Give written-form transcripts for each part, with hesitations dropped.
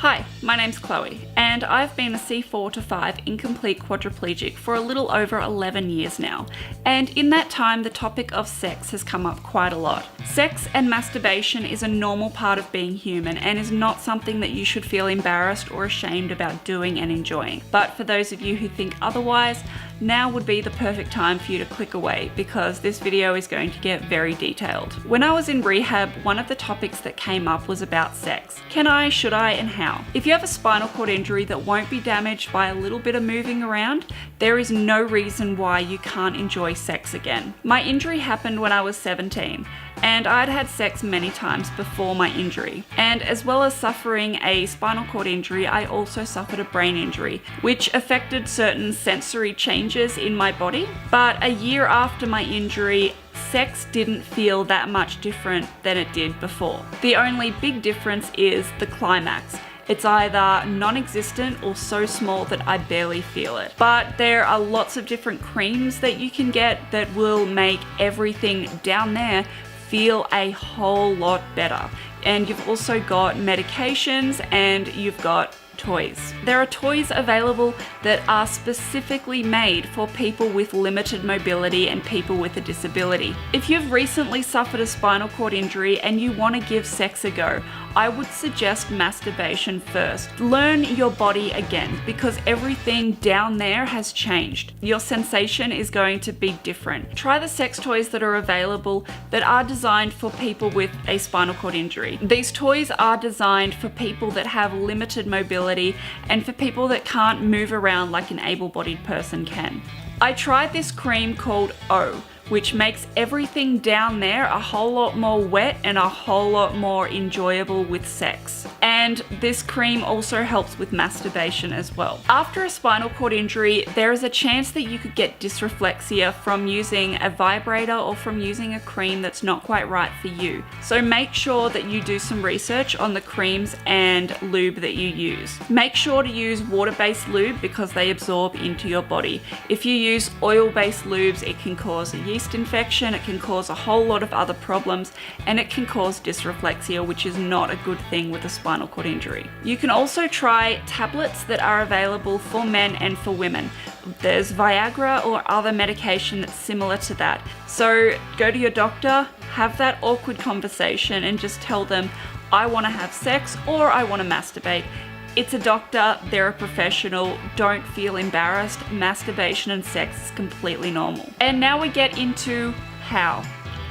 Hi, my name's Chloe, and I've been a C4 to 5 incomplete quadriplegic for a little over 11 years now, and in that time the topic of sex has come up quite a lot. Sex and masturbation is a normal part of being human and is not something that you should feel embarrassed or ashamed about doing and enjoying. But for those of you who think otherwise, now would be the perfect time for you to click away because this video is going to get very detailed. When I was in rehab, one of the topics that came up was about sex. Can I, should I, and how? If you have a spinal cord injury that won't be damaged by a little bit of moving around, there is no reason why you can't enjoy sex again. My injury happened when I was 17, and I'd had sex many times before my injury. And as well as suffering a spinal cord injury, I also suffered a brain injury, which affected certain sensory changes in my body. But a year after my injury, sex didn't feel that much different than it did before. The only big difference is the climax. It's either non-existent or so small that I barely feel it. But there are lots of different creams that you can get that will make everything down there feel a whole lot better. And you've also got medications and you've got toys. There are toys available that are specifically made for people with limited mobility and people with a disability. If you've recently suffered a spinal cord injury and you want to give sex a go, I would suggest masturbation first. Learn your body again because everything down there has changed. Your sensation is going to be different. Try the sex toys that are available that are designed for people with a spinal cord injury. These toys are designed for people that have limited mobility and for people that can't move around like an able-bodied person can. I tried this cream called O, which makes everything down there a whole lot more wet and a whole lot more enjoyable with sex. And this cream also helps with masturbation as well. After a spinal cord injury, there is a chance that you could get dysreflexia from using a vibrator or from using a cream that's not quite right for you. So make sure that you do some research on the creams and lube that you use. Make sure to use water-based lube because they absorb into your body. If you use oil-based lubes, it can cause a yeast infection, it can cause a whole lot of other problems, and it can cause dysreflexia, which is not a good thing with a spinal cord injury. You can also try tablets that are available for men and for women. There's Viagra or other medication that's similar to that. So go to your doctor, have that awkward conversation and just tell them, I want to have sex or I want to masturbate. It's a doctor, they're a professional, don't feel embarrassed. Masturbation and sex is completely normal. And now we get into how.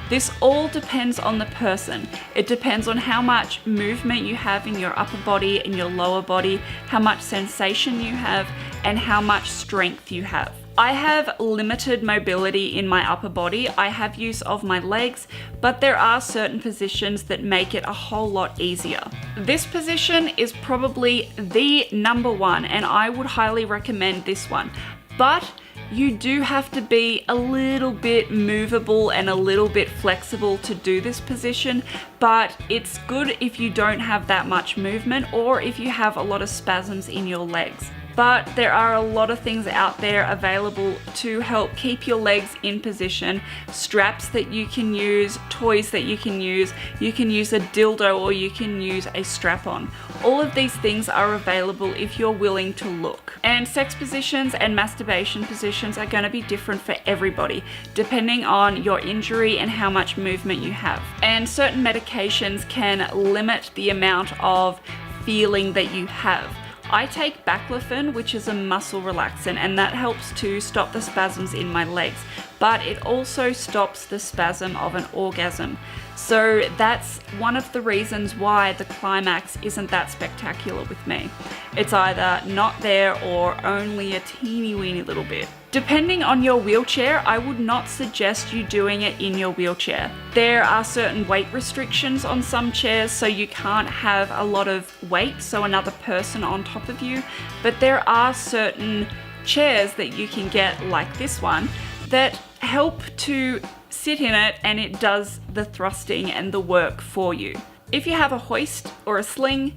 This all depends on the person. It depends on how much movement you have in your upper body and your lower body, how much sensation you have, and how much strength you have. I have limited mobility in my upper body. I have use of my legs, but there are certain positions that make it a whole lot easier. This position is probably the number one, and I would highly recommend this one. But you do have to be a little bit movable and a little bit flexible to do this position, but it's good if you don't have that much movement or if you have a lot of spasms in your legs. But there are a lot of things out there available to help keep your legs in position. Straps that you can use, toys that you can use a dildo or you can use a strap-on. All of these things are available if you're willing to look. And sex positions and masturbation positions are going to be different for everybody, depending on your injury and how much movement you have. And certain medications can limit the amount of feeling that you have. I take baclofen, which is a muscle relaxant, and that helps to stop the spasms in my legs, but it also stops the spasm of an orgasm. So that's one of the reasons why the climax isn't that spectacular with me. It's either not there or only a teeny weeny little bit. Depending on your wheelchair, I would not suggest you doing it in your wheelchair. There are certain weight restrictions on some chairs, so you can't have a lot of weight, so another person on top of you. But there are certain chairs that you can get, like this one, that help to sit in it and it does the thrusting and the work for you. If you have a hoist or a sling,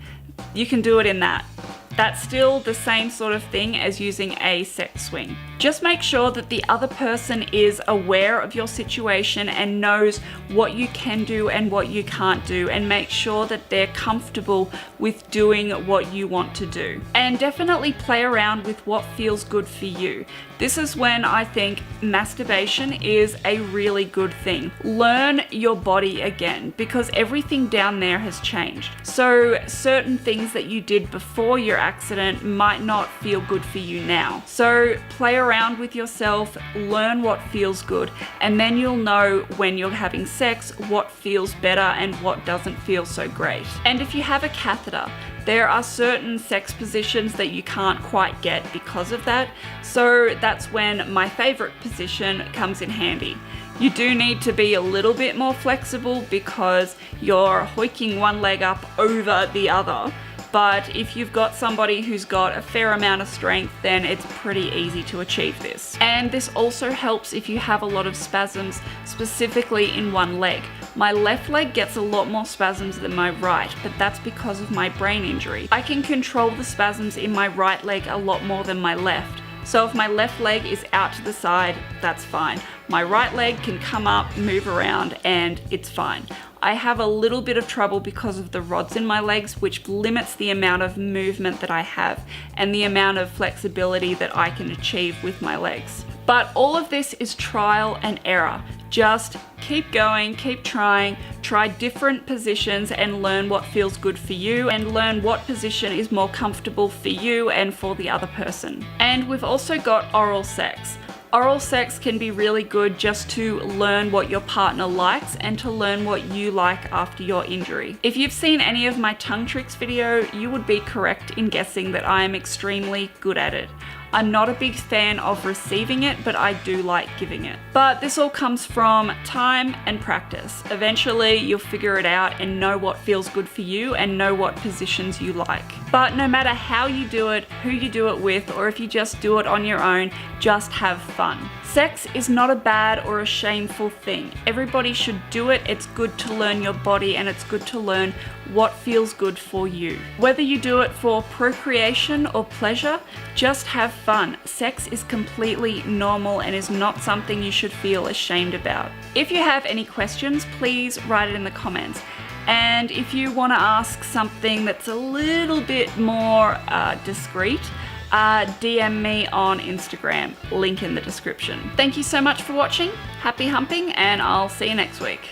you can do it in that. That's still the same sort of thing as using a sex swing. Just make sure that the other person is aware of your situation and knows what you can do and what you can't do, and make sure that they're comfortable with doing what you want to do. And definitely play around with what feels good for you. This is when I think masturbation is a really good thing. Learn your body again, because everything down there has changed. So certain things that you did before your accident might not feel good for you now. So play around with yourself, learn what feels good, and then you'll know when you're having sex what feels better and what doesn't feel so great. And if you have a catheter, there are certain sex positions that you can't quite get because of that. So that's when my favorite position comes in handy. You do need to be a little bit more flexible because you're hoiking one leg up over the other. But if you've got somebody who's got a fair amount of strength, then it's pretty easy to achieve this. And this also helps if you have a lot of spasms, specifically in one leg. My left leg gets a lot more spasms than my right, but that's because of my brain injury. I can control the spasms in my right leg a lot more than my left. So if my left leg is out to the side, that's fine. My right leg can come up, move around, and it's fine. I have a little bit of trouble because of the rods in my legs, which limits the amount of movement that I have and the amount of flexibility that I can achieve with my legs. But all of this is trial and error. Just keep going, keep trying, try different positions and learn what feels good for you, and learn what position is more comfortable for you and for the other person. And we've also got oral sex. Oral sex can be really good just to learn what your partner likes and to learn what you like after your injury. If you've seen any of my tongue tricks video, you would be correct in guessing that I am extremely good at it. I'm not a big fan of receiving it, but I do like giving it. But this all comes from time and practice. Eventually, you'll figure it out and know what feels good for you and know what positions you like. But no matter how you do it, who you do it with, or if you just do it on your own, just have fun. Sex is not a bad or a shameful thing. Everybody should do it. It's good to learn your body and it's good to learn what feels good for you. Whether you do it for procreation or pleasure, just have fun. Sex is completely normal and is not something you should feel ashamed about. If you have any questions, please write it in the comments. And if you want to ask something that's a little bit more discreet, DM me on Instagram, link in the description. Thank you so much for watching, happy humping, and I'll see you next week.